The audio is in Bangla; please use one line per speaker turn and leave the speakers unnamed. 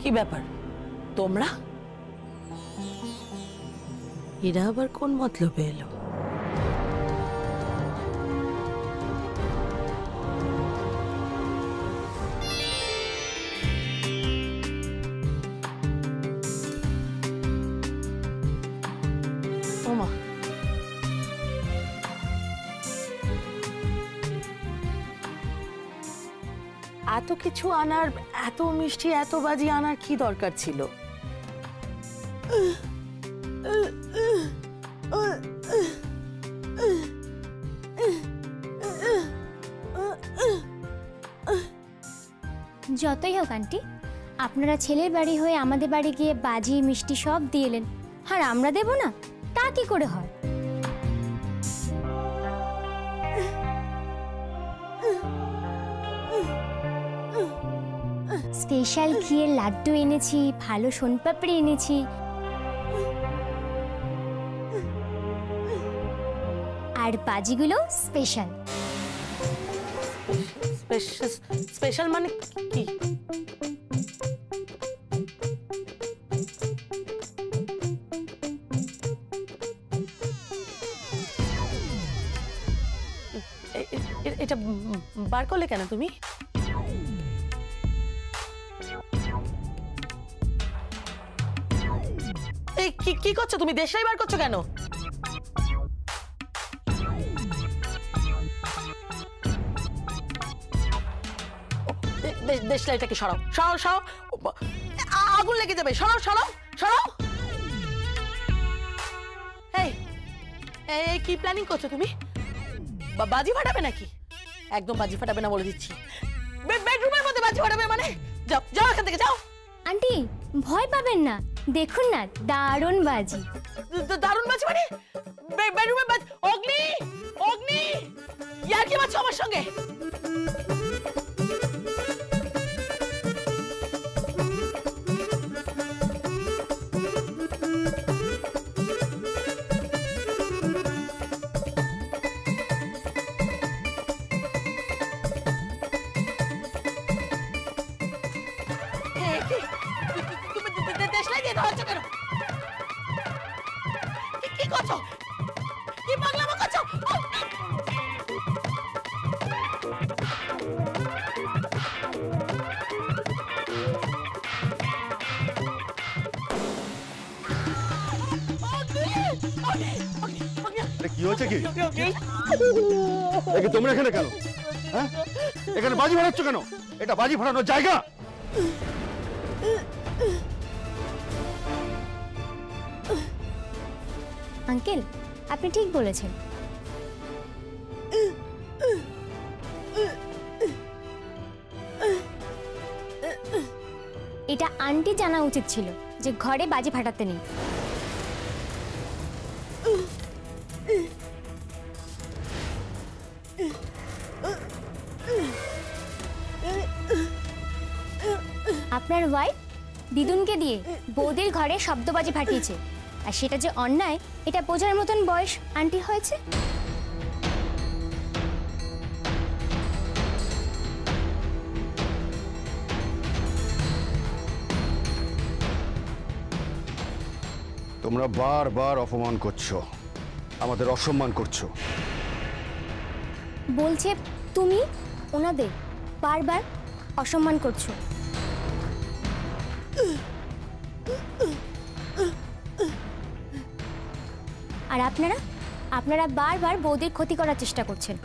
কি ব্যাপার তোমরা? এরা আবার কোন মতলবে এলো? ওমা, এত কিছু আনার, এত মিষ্টি, এত বাজি আনার কি দরকার ছিল?
যতই হোক আন্টি, আপনারা ছেলের বাড়ি হয়ে আমাদের বাড়ি গিয়ে বাজি মিষ্টি সব দিয়ে এলেন, আর আমরা দেব না? তা কি করে হয়? স্পেশাল ঘিয়ের লাড্ডু এনেছি, ভালো সোনপাপড়ি এনেছি, আর বাজিগুলো স্পেশাল।
স্পেশাল মানে কি? এটা বার করলে কেন তুমি? কি করছো তুমি? দেশলাই বার করছো কেন? দেশলাইটাকে সরাও, সরাও, সরাও, আগুন লেগে যাবে। সরাও, সরাও, সরাও। এই কি প্ল্যানিং করছো তুমি? বাজি ফাটাবে নাকি? একদম বাজি ফাটাবে না বলে দিচ্ছি। বেডরুমের মধ্যে বাজি ফাটাবে মানে? যাও, যাও এখান থেকে, যাও।
আন্টি ভয় পাবেন না, দেখুন না দারুণ বাজি।
দারুণ বাজি মানে? বেডরুমের বাজি? অগ্নি, অগ্নি, ইয়ার কি বাজছো আমার সঙ্গে? কি করছো? কি পাগলামো করছো?
কি হয়েছে? কি তোমরা এখানে কেন? হ্যাঁ, এখানে বাজি ফাটাচ্ছ কেন? এটা বাজি ফাটানোর জায়গা?
আঙ্কেল আপনি ঠিক বলেছেন। এটা আন্টি জানা উচিত ছিল যে ঘরে বাজি ফাটাতে নেই। আপনার ওয়াইফ দিদুনকে দিয়ে বৌদির ঘরে শব্দবাজি ফাটিয়েছে, আর সেটা যে অন্যায় এটা বোঝার মতন বয়স আন্টি হয়েছে।
তোমরা বারবার অপমান করছো, আমাদের অসম্মান করছো।
বলছে তুমি ওনাদের বারবার অসম্মান করছো। আর আপনারা বারবার বৌদির ক্ষতি করার চেষ্টা করছেন।